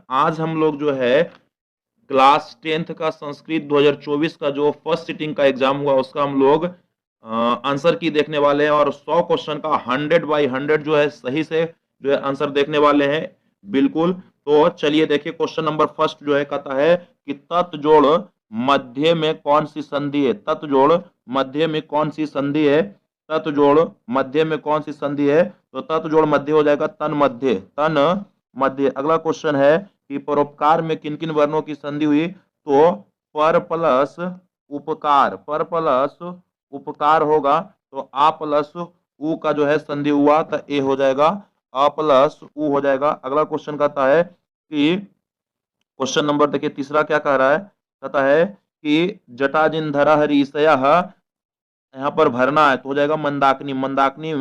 आज हम लोग जो है क्लास 10th का संस्कृत 2024 का जो फर्स्ट सिटिंग का एग्जाम हुआ उसका हम लोग आंसर की देखने वाले हैं और 100 क्वेश्चन का 100/100 जो है सही से जो है आंसर देखने वाले हैं। बिल्कुल। तो चलिए देखिए क्वेश्चन नंबर फर्स्ट जो है कहता है कि तत्जोड़ मध्य में कौन सी संधि है। तत्जोड़ मध्य में कौन सी संधि है। तत्जोड़ मध्य में कौन सी संधि है। तो तत्जोड़ मध्य हो जाएगा तन मध्य। तन मध्य। अगला क्वेश्चन है कि परोपकार में किन किन वर्णों की संधि हुई। तो पर प्लस उपकार, पर प्लस उपकार होगा तो आ प्लस उ का जो है संधि हुआ तो ए हो जाएगा, आ प्लस उ हो जाएगा। अगला क्वेश्चन कहता है कि क्वेश्चन नंबर देखिए तीसरा क्या कह रहा है। कहता है कि जटाजिन्धर ऋषय, यहाँ पर भरना है तो हो जाएगा मंदाकिनी। मंदाकिनी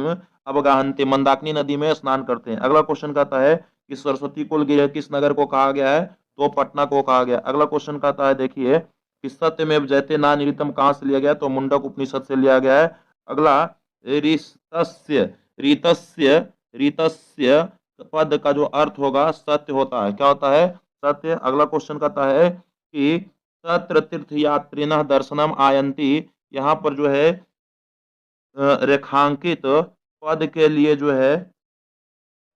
अवगाहन्ते, मंदाकिनी नदी में स्नान करते हैं। अगला क्वेश्चन कहता है कि सरस्वती कुल किस नगर को कहा गया है। तो पटना को कहा गया। अगला क्वेश्चन कहता है देखिए कि सत्यमेव जयते ना निमित्तम कहाँ से लिया गया। तो मुंडक उपनिषद से लिया गया है। अगला रीतस्य, रीतस्य, रीतस्य पद का जो अर्थ होगा सत्य होता है। क्या होता है। सत्य। अगला क्वेश्चन कहता है कि तत्र तीर्थयात्रिनः दर्शनम आयन्ति, यहाँ पर जो है रेखांकित पद के लिए जो है,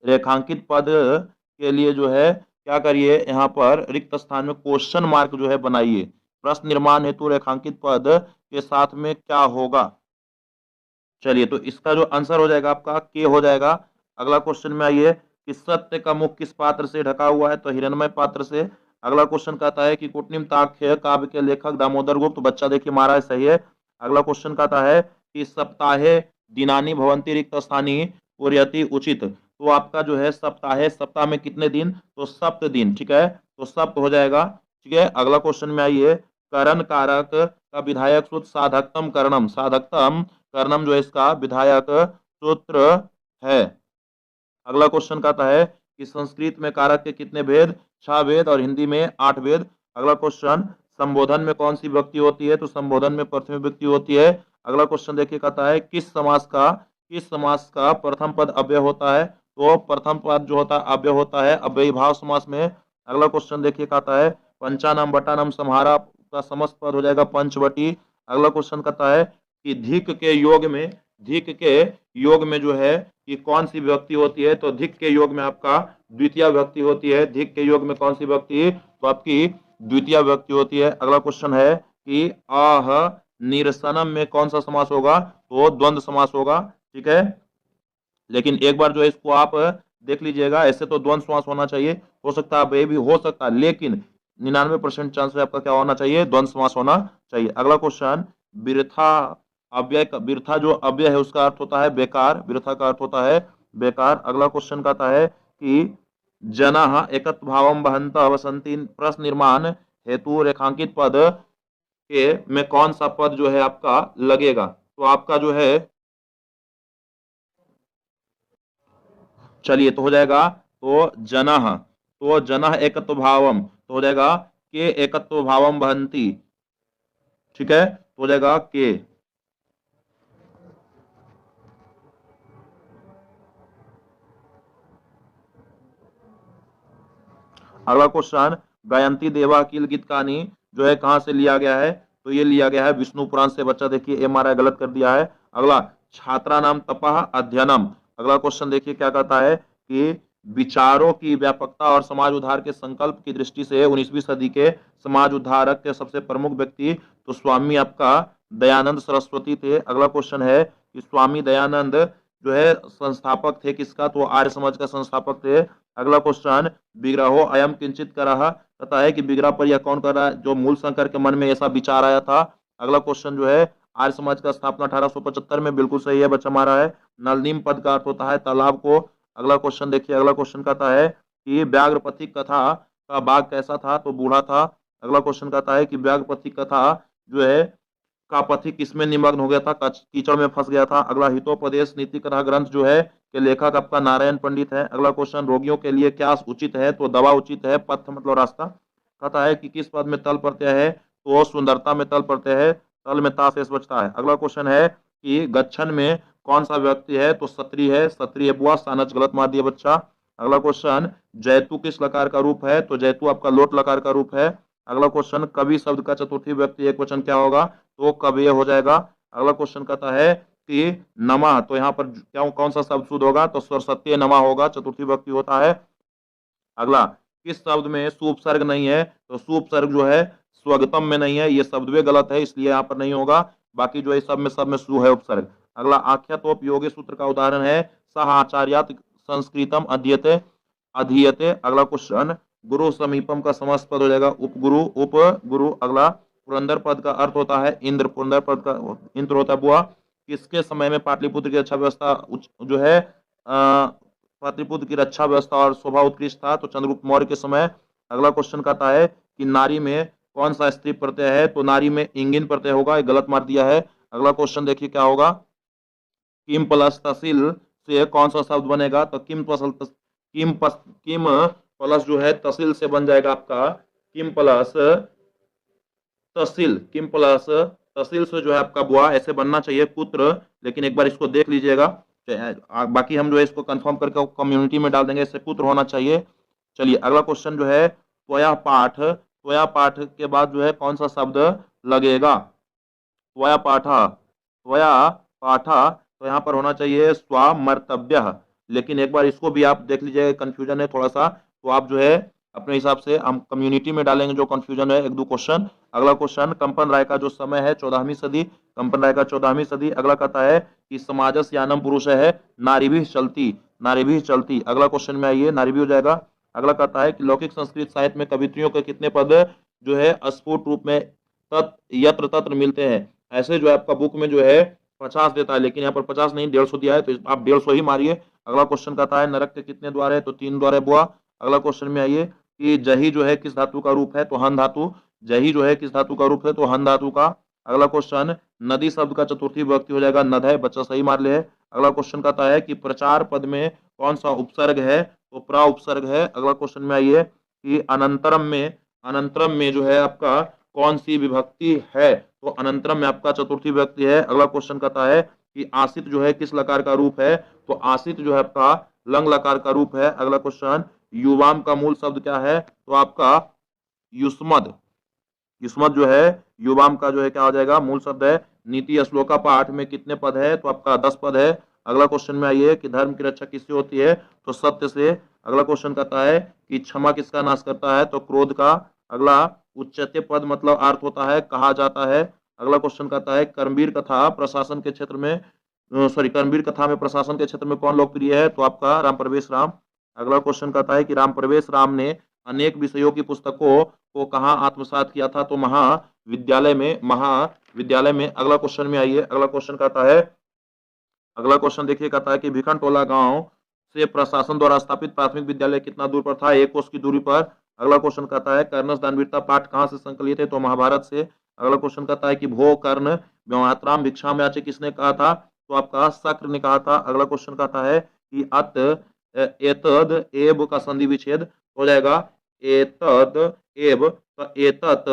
रेखांकित पद के लिए जो है क्या करिए, यहाँ पर रिक्त स्थान में क्वेश्चन मार्क जो है बनाइए। प्रश्न निर्माण हेतु रेखांकित पद के साथ में क्या होगा। चलिए तो इसका जो आंसर हो जाएगा आपका के हो जाएगा। अगला क्वेश्चन में आइए कि सत्य का मुख किस पात्र से ढका हुआ है। तो हिरण्मय पात्र से। अगला क्वेश्चन कहता है कि कुटनिम्ताख्य काव्य के लेखक दामोदर गुप्त। बच्चा देखिए महाराज सही है। अगला क्वेश्चन कहता है कि सप्ताहे दिनानि भवन्ति रिक्त स्थानी पूर्यति उचित। तो आपका जो है सप्ताहे, सप्ताह में कितने दिन। तो सप्त दिन। ठीक है तो सप्त हो जाएगा। ठीक है। अगला क्वेश्चन में आइए करण कारक का विधायक सूत्र साधकतम करणम। साधकतम कर्णम जो है इसका विधायक सूत्र है। अगला क्वेश्चन कहता है कि संस्कृत में कारक के कितने भेद। 6 भेद और हिंदी में 8 भेद। अगला क्वेश्चन संबोधन में कौन सी व्यक्ति होती है। तो संबोधन में प्रथम व्यक्ति होती है। अगला क्वेश्चन देखिए कहता है किस समास का प्रथम पद अव्यय होता है। तो प्रथम पद जो होता है अव्यय होता है अव्ययी भाव समास में। अगला क्वेश्चन देखिए कहता है पंचानाम बटानाम समाहारा का समस्त पद हो जाएगा पंचवटी। अगला क्वेश्चन कहता है कि धिक के योग में, धिक के योग में जो है कि कौन सी विभक्ति होती है। तो धिक के योग में आपका द्वितीय विभक्ति होती है। धिक के योग में कौन सी विभक्ति। तो आपकी द्वितीय विभक्ति होती है। अगला क्वेश्चन है कि आह निरसनम में कौन सा समास होगा। तो द्वंद्व समास होगा। ठीक है। लेकिन एक बार जो है इसको आप देख लीजिएगा। ऐसे तो द्वंद्व समास होना चाहिए। हो सकता है ये भी हो सकता है लेकिन 99% चांस है आपका क्या होना चाहिए, द्वंद्व समास होना चाहिए। अगला क्वेश्चन बिरथा अव्यय का, बिरथा जो अव्यय है उसका अर्थ होता है बेकार। बिरथा का अर्थ होता है बेकार। अगला क्वेश्चन कहता है कि जना एकत्व भावम बहंत वसंती प्रश्न निर्माण हेतु रेखांकित पद के में कौन सा पद जो है आपका लगेगा। तो आपका जो है चलिए तो हो जाएगा तो जनः, तो जनः एकत्व भावम तो हो जाएगा के एकत्व भावम बहंती। ठीक है तो हो जाएगा के। अगला क्वेश्चन गायंती देवा अकिल गीत कहानी जो है कहां से लिया गया है। तो ये लिया गया है विष्णु पुराण से। बच्चा देखिए एमआरआई गलत कर दिया है। अगला छात्रा नाम तपह अध्ययनम। अगला क्वेश्चन देखिए क्या कहता है कि विचारों की व्यापकता और समाज उद्धार के संकल्प की दृष्टि से 19वीं सदी के समाज उद्धारक के सबसे प्रमुख व्यक्ति तो स्वामी आपका दयानंद सरस्वती थे। अगला क्वेश्चन है कि स्वामी दयानंद जो है संस्थापक थे किसका। तो आर्य समाज का संस्थापक थे। अगला क्वेश्चन विग्रहो अयम किंचित कर रहा कहता है कि विग्रह पर यह कौन कर रहा है, जो मूल शंकर के मन में ऐसा विचार आया था। अगला क्वेश्चन जो है आर्य समाज का स्थापना 1875 में। बिल्कुल सही है बच्चा हमारा है। नलनीम पद का अर्थ होता है तालाब को। अगला क्वेश्चन देखिए। अगला क्वेश्चन कहता है कि व्याघ्रपथी कथा का बाघ कैसा था। तो बूढ़ा था। अगला क्वेश्चन कहता है कि व्याघ्रपथी कथा जो है का पथिक किसमें निमग्न हो गया था, कीचड़ में फंस गया था। अगला हितोपदेश नीति कथा ग्रंथ जो है के लेखक आपका नारायण पंडित है। अगला क्वेश्चन रोगियों के लिए क्या उचित है। तो दवा उचित है। पथ मतलब रास्ता। कहता है कि किस पद में तल प्रत्यय है। तो सुंदरता में तल प्रत्यय है। तल में ता शेष बचता है। अगला क्वेश्चन है कि गच्छन में कौन सा व्यक्ति है। तो सत्री है। सत्री है बुआ, सानच गलत मार दिया बच्चा। अगला क्वेश्चन, जैतु किस लकार का रूप है? तो जैतु आपका लोट लकार का रूप है। अगला क्वेश्चन, कवि शब्द का चतुर्थी व्यक्ति एक वचन क्या होगा? तो कवि हो जाएगा। अगला क्वेश्चन कहता है कि नमा, तो यहाँ पर क्या कौन सा शब्द शुद्ध होगा? तो सरस्वती नमा होगा, चतुर्थी व्यक्ति होता है। अगला, किस शब्द में सुपसर्ग नहीं है? तो सुपसर्ग जो है स्वगतम में नहीं है, ये शब्द भी गलत है, इसलिए यहाँ पर नहीं होगा। बाकी जो है सब में सु है उपसर्ग। अगला, आख्यातोपयोगी सूत्र का उदाहरण है सह आचार्यात् संस्कृतम अध्ययते अधीयते। अगला क्वेश्चन, गुरु समीपम का समास पद हो जाएगा उपगुरु उपगुरु। अगला, पुरंदर पद का अर्थ होता है इंद्र, पुरंदर पद का इंद्र होता है बुआ। किसके समय में पाटलिपुत्र की रक्षा व्यवस्था जो है पाटलिपुत्र की रक्षा व्यवस्था और शोभा उत्कृष्ट था? तो चंद्रगुप्त मौर्य के समय। अगला क्वेश्चन कहता है कि नारी में कौन सा स्त्री प्रत्यय है? तो नारी में इंगिन प्रत्यय होगा, ये गलत मार दिया है। अगला क्वेश्चन देखिए क्या होगा, किम प्लस तहसील से कौन सा शब्द बनेगा? तो किम प्लस जो है तहसील से बन जाएगा आपका किम प्लस तहसील। किम प्लस तहसील से जो है आपका बुआ ऐसे बनना चाहिए पुत्र, लेकिन एक बार इसको देख लीजिएगा। बाकी हम जो है इसको कंफर्म करके कम्युनिटी में डाल देंगे, इससे पुत्र होना चाहिए। चलिए अगला क्वेश्चन जो है, त्वया पाठ, त्वया पाठ के बाद जो है कौन सा शब्द लगेगा? त्वया पाठा, त्वया पाठा, तो यहाँ पर होना चाहिए स्वामर्तव्य। लेकिन एक बार इसको भी आप देख लीजिएगा, कंफ्यूजन है थोड़ा सा, तो आप जो है अपने हिसाब से हम कम्युनिटी में डालेंगे जो कंफ्यूजन है, एक दो क्वेश्चन। अगला क्वेश्चन, कंपन राय का जो समय है 14वीं सदी, कंपन राय का 14वीं सदी। अगला कहता है कि समाजस यानम पुरुष है नारी भी चलती, नारी भी चलती। अगला क्वेश्चन में आइए, नारी भी हो जाएगा। अगला कहता है कि लौकिक संस्कृत साहित्य में कवित्रियों के कितने पद जो है स्फुट रूप में यत्र तत्र मिलते हैं? ऐसे जो है आपका बुक में जो है 50 देता है, लेकिन यहाँ पर 50 नहीं 150 दिया है, तो आप 150 ही मारिए। अगला क्वेश्चन कहता है नरक के कितने द्वार है? तो 3 द्वार है बुआ। अगला क्वेश्चन में आइए कि जही जो है किस धातु का रूप है? तो हन धातु। जही जो है किस धातु का रूप है? तो हन धातु का। अगला क्वेश्चन, नदी शब्द का चतुर्थी विभक्ति हो जाएगा नद है, बच्चा सही मार ले है। अगला क्वेश्चन कहता है कि प्रचार पद में कौन सा उपसर्ग है? तो प्रा उपसर्ग है। अगला क्वेश्चन में आइए कि अनंतरम में जो है आपका कौन सी विभक्ति है? तो अनंतरम में आपका चतुर्थी विभक्ति है। अगला क्वेश्चन कहता है कि आसित जो है किस लकार का रूप है? तो आसित जो है आपका लंग लकार का रूप है। अगला क्वेश्चन, युवाम का मूल शब्द क्या है? तो आपका युष्मद, युष्मद जो है युवाम का जो है क्या हो जाएगा? मूल शब्द है। नीति श्लोका पाठ में कितने पद है? तो आपका 10 पद है। अगला क्वेश्चन में आइए कि धर्म की रक्षा किससे होती है? तो सत्य से। अगला क्वेश्चन कहता है कि क्षमा किसका नाश करता है? तो क्रोध का। अगला, उच्चते पद मतलब अर्थ होता है कहा जाता है। अगला क्वेश्चन कहता है कर्मवीर कथा प्रशासन के क्षेत्र में कर्मवीर कथा में प्रशासन के क्षेत्र में कौन लोकप्रिय है? तो आपका राम प्रवेश राम। अगला क्वेश्चन कहता है कि राम प्रवेश राम ने अनेक विषयों की पुस्तकों को कहाँ आत्मसात किया था? तो महाविद्यालय में, महाविद्यालय में। अगला क्वेश्चन में आइए, अगला क्वेश्चन कहता है, अगला क्वेश्चन देखिए कहता है कि भिखनटोला गांव से प्रशासन द्वारा स्थापित प्राथमिक विद्यालय कितना दूर पर था? 1 कोस की दूरी पर। अगला क्वेश्चन कहता है कर्णस दानवीरता पाठ कहाँ से संकलित है? तो महाभारत से। अगला क्वेश्चन कहता है कि भो कर्ण व्यवहात्राम भिक्षा में याचे किसने कहा था? तो आपका शक्र ने कहा था। अगला क्वेश्चन कहता है कि अत एतद एब का संधि विच्छेद हो जाएगा एतद एब, तो एतत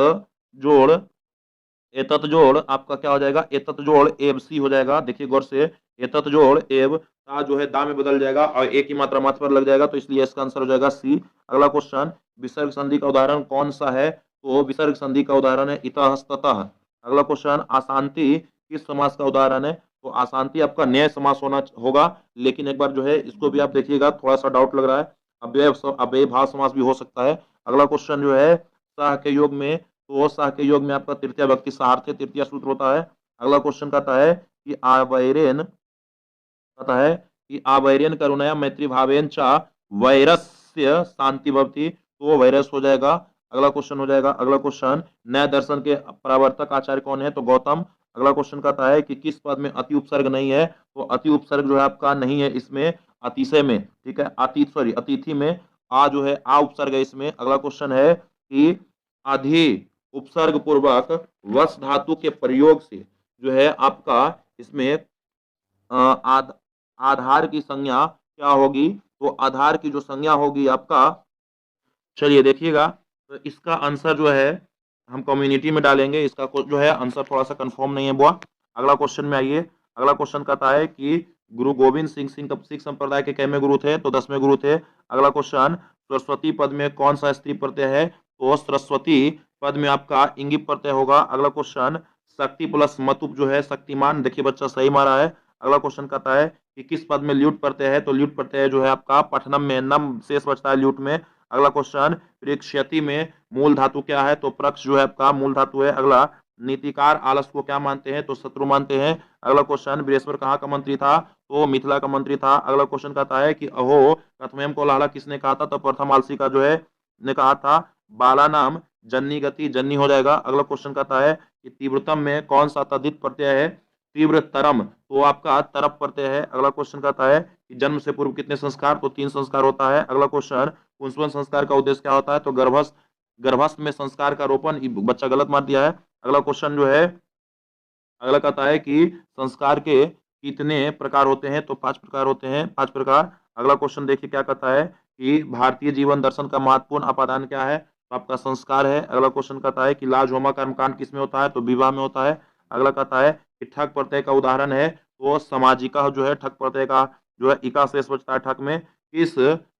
जोड़ आपका क्या हो जाएगा? एतत जोड़ एब सी हो जाएगा। देखिए गौर से, एतत जोड़ एब ता जो है दा में बदल जाएगा और एक ही मात्रा मात्र पर लग जाएगा, तो इसलिए इसका आंसर हो जाएगा सी। अगला क्वेश्चन, विसर्ग संधि का उदाहरण कौन सा है? तो विसर्ग संधि का उदाहरण है इतः ततः। अगला क्वेश्चन, अशांति किस समास का उदाहरण है? तो अशांति आपका न्याय समास होगा, लेकिन एक बार जो है इसको भी आप देखिएगा, थोड़ा सा डाउट लग रहा है, अव्यय भाव समास भी हो सकता है। अगला क्वेश्चन जो है सह के योग में, तो सह के योग में आपका तृतीय व्यक्ति सार्थ तृतीय सूत्र होता है। अगला क्वेश्चन कहता है कि आवैरेन करुणया मैत्री भावेन चा वैरस्य शांति भवति, तो वैरस हो जाएगा। अगला क्वेश्चन हो जाएगा, अगला क्वेश्चन, न्याय दर्शन के प्रवर्तक आचार्य कौन है? तो गौतम। अगला क्वेश्चन कहता है कि किस पद में अति उपसर्ग नहीं है? तो अति उपसर्ग जो है आपका नहीं है इसमें, अतिशय में, ठीक है, अतिथि में आ जो है आ उपसर्ग है इसमें। अगला क्वेश्चन है कि अधि उपसर्ग पूर्वक वस धातु के प्रयोग से जो है आपका इसमें आधार की संज्ञा क्या होगी? तो आधार की जो संज्ञा होगी आपका, चलिए देखिएगा, तो इसका आंसर जो है हम कम्युनिटी में डालेंगे, इसका जो है आंसर थोड़ा सा कंफर्म नहीं है बुआ। अगला क्वेश्चन में आइए, अगला क्वेश्चन कहता है कि गुरु गोविंद सिंह सिख संप्रदाय के कैमे गुरु थे? तो 10वें गुरु थे। अगला क्वेश्चन, सरस्वती पद में कौन सा स्त्री प्रत्यय है? तो सरस्वती पद में आपका इंगी प्रत्यय होगा। अगला क्वेश्चन, शक्ति प्लस मतुप जो है शक्तिमान, देखिए बच्चा सही मारा है। अगला क्वेश्चन कहता है कि किस पद में ल्यूट प्रत्यय है? तो ल्यूट प्रत्यय जो है आपका पठनम में, नम शेष बचता है ल्यूट में। अगला क्वेश्चन, प्रेक्ष्यति में मूल धातु क्या है? तो प्रक्ष जो है आपका मूल धातु है। अगला, नीतिकार आलस को क्या मानते हैं? तो शत्रु मानते हैं। अगला क्वेश्चन, बृहस्पति कहाँ का मंत्री था? तो मिथिला का मंत्री था। अगला क्वेश्चन कहता है कि अहो कथमयम को लाला किसने कहा था? तो प्रथम आलसी का जो है ने कहा था। बाला नाम जन्नी गति, जन्नी हो जाएगा। अगला क्वेश्चन कहता है कि तीव्रतम में कौन सा तद्धित प्रत्यय है? तीव्र तरम, तो आपका तरप प्रत्यय है। अगला क्वेश्चन कहता है कि जन्म से पूर्व कितने संस्कार? तो 3 संस्कार होता है। अगला क्वेश्चन, पुंसवन संस्कार का उद्देश्य क्या होता है? तो गर्भस्थ में संस्कार का रोपण, बच्चा गलत मार दिया है। अगला क्वेश्चन जो है, अगला कहता है कि संस्कार के कितने प्रकार होते हैं? तो 5 प्रकार होते हैं, 5 प्रकार। अगला क्वेश्चन देखिए क्या कहता है कि भारतीय जीवन दर्शन का महत्वपूर्ण अपादान क्या है? तो आपका संस्कार है। अगला क्वेश्चन कहता है कि लाज होमा कर्मकांड किसमें होता है? तो विवाह में होता है। अगला कहता है कि ठक प्रत्यय का उदाहरण है? तो सामाजिका जो है ठक प्रत्यय का जो है इका शेष बचता है ठक में। किस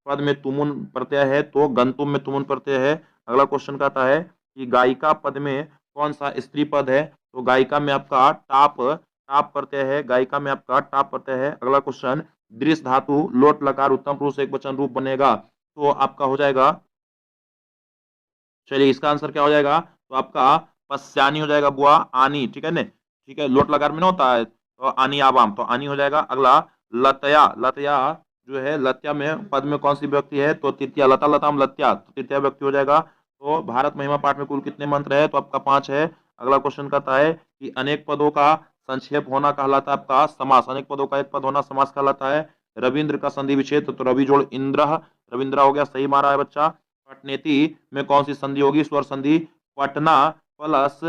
पद में तुमुन प्रत्यय है? तो गंतुम में तुमुन प्रत्यय है। अगला क्वेश्चन कहता है कि गायिका पद में कौन सा स्त्री पद है? तो गायिका में आपका टाप टाप प्रत्यय है। गायिका में आपका टाप प्रत्यय है। अगला क्वेश्चन, दृश्य धातु लोट लकार उत्तम पुरुष एक वचन रूप बनेगा? तो आपका हो जाएगा, चलिए इसका आंसर क्या हो जाएगा? तो आपका पश्चानी हो जाएगा बुआ, आनी, ठीक है ना? ठीक है, लोट लकार में ना होता है तो आनी आवाम, तो आनी हो जाएगा। अगला, लतया, लतया जो है लत्या में पद में कौन सी व्यक्ति है? तो तृतीया, लता लताम लत्या, तो तृतीया व्यक्ति हो जाएगा। तो भारत महिमा पाठ में कुल कितने मंत्र है? तो आपका 5 है। अगला क्वेश्चन कहता है कि अनेक पदों का संक्षेप होना कहलाता है आपका समास, अनेक पदों का एक पद होना समास कहलाता है। रविंद्र का संधि विच्छेद, तो रवि जोड़ इंद्र, रविंद्रा हो गया, सही मारा है बच्चा। पटनेती में कौन सी संधि होगी? स्वर संधि। पटना प्लस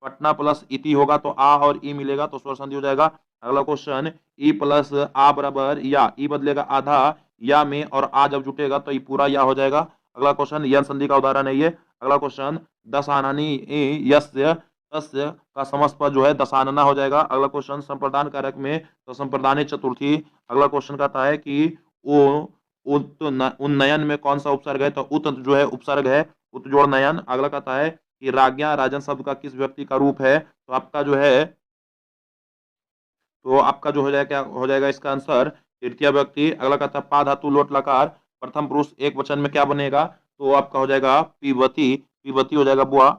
पटना प्लस इति होगा तो आ और ई मिलेगा तो स्वर संधि हो जाएगा। अगला क्वेश्चन, ई प्लस आ बराबर या, ई बदलेगा आधा या में और आ जब जुटेगा तो ये पूरा या हो जाएगा। अगला क्वेश्चन, यन संधि का उदाहरण है ये। अगला क्वेश्चन, दशाननी यस्य तस्य का समस्त पद जो है दशानना हो जाएगा। अगला क्वेश्चन, संप्रदान कारक में तो संप्रदाने चतुर्थी। अगला क्वेश्चन कहता है कि उन्नयन में कौन सा उपसर्ग है? तो उत जो है उपसर्ग है, उत जोड़ नयन। अगला कहता है कि राज्ञा राजन शब्द का किस व्यक्ति का रूप है? तो आपका जो है, तो आपका जो हो जाएगा, क्या हो जाएगा इसका आंसर? तृतीय व्यक्ति। अगला कहता है पा धातु लोट लकार प्रथम पुरुष एक वचन में क्या बनेगा? तो आपका हो जाएगा पीवती, पीवती हो जाएगा बुआ।